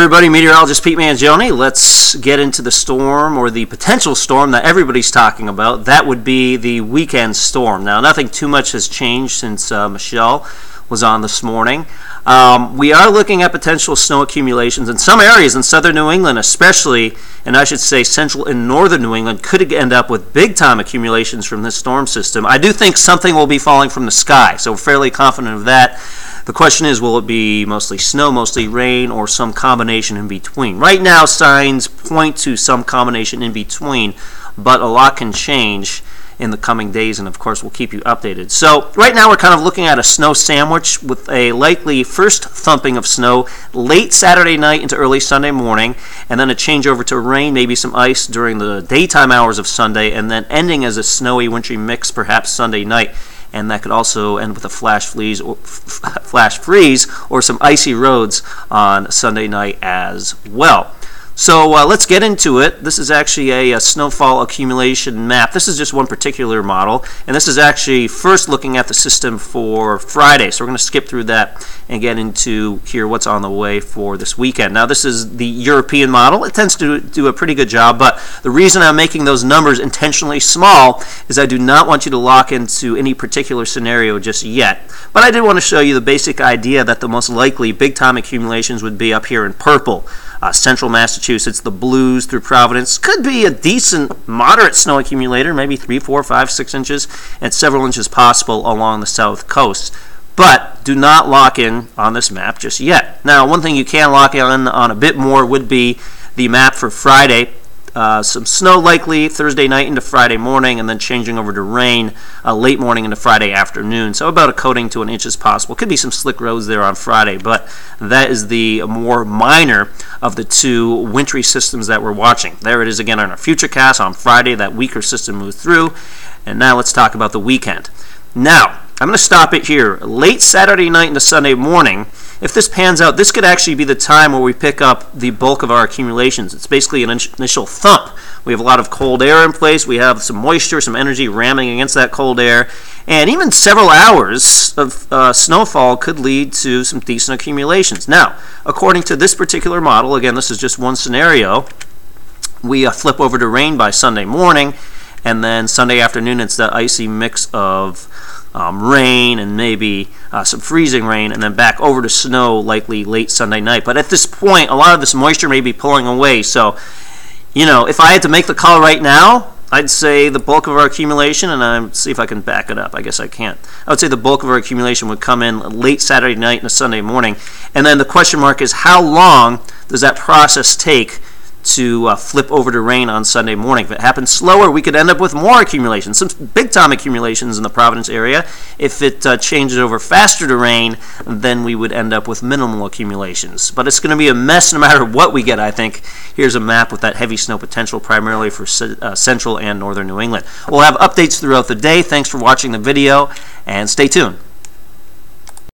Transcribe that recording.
everybody, meteorologist Pete Mangione. Let's get into the storm, or the potential storm that everybody's talking about. That would be the weekend storm. Now, nothing too much has changed since Michelle was on this morning. We are looking at potential snow accumulations in some areas in southern New England, especially, and I should say central and northern New England, could end up with big-time accumulations from this storm system. I do think something will be falling from the sky, so we're fairly confident of that. The question is, will it be mostly snow, mostly rain, or some combination in between? Right now, signs point to some combination in between, but a lot can change in the coming days, and of course we'll keep you updated. So right now we're kind of looking at a snow sandwich with a likely first thumping of snow late Saturday night into early Sunday morning, and then a change over to rain, maybe some ice during the daytime hours of Sunday, and then ending as a snowy wintry mix perhaps Sunday night. And that could also end with a flash freeze or some icy roads on Sunday night as well. So let's get into it. This is actually a snowfall accumulation map. This is just one particular model, and this is actually first looking at the system for Friday. So we're going to skip through that and get into here what's on the way for this weekend. Now, this is the European model. It tends to do a pretty good job, but the reason I'm making those numbers intentionally small is I do not want you to lock into any particular scenario just yet. But I did want to show you the basic idea that the most likely big-time accumulations would be up here in purple. Central Massachusetts, the blues through Providence. Could be a decent, moderate snow accumulator, maybe 3, 4, 5, 6 inches, and several inches possible along the south coast. But do not lock in on this map just yet. Now, one thing you can lock in on a bit more would be the map for Friday. Some snow likely Thursday night into Friday morning, and then changing over to rain late morning into Friday afternoon. So about a coating to an inch is possible. Could be some slick roads there on Friday, but that is the more minor of the two wintry systems that we're watching. There it is again on our futurecast on Friday. That weaker system moved through, and now let's talk about the weekend. Now, I'm going to stop it here. Late Saturday night into Sunday morning, if this pans out, this could actually be the time where we pick up the bulk of our accumulations. It's basically an initial thump. We have a lot of cold air in place. We have some moisture, some energy ramming against that cold air. And even several hours of snowfall could lead to some decent accumulations. Now, according to this particular model, again, this is just one scenario, we flip over to rain by Sunday morning, and then Sunday afternoon it's that icy mix of rain and maybe some freezing rain, and then back over to snow likely late Sunday night. But at this point, a lot of this moisture may be pulling away. So, you know, if I had to make the call right now, I'd say the bulk of our accumulation, and I'll see if I can back it up. I guess I can't. I would say the bulk of our accumulation would come in late Saturday night and Sunday morning. And then the question mark is, how long does that process take to flip over to rain on Sunday morning? If it happens slower, we could end up with more accumulations, some big-time accumulations in the Providence area. If it changes over faster to rain, then we would end up with minimal accumulations. But it's going to be a mess no matter what we get, I think. Here's a map with that heavy snow potential primarily for central and northern New England. We'll have updates throughout the day. Thanks for watching the video, and stay tuned.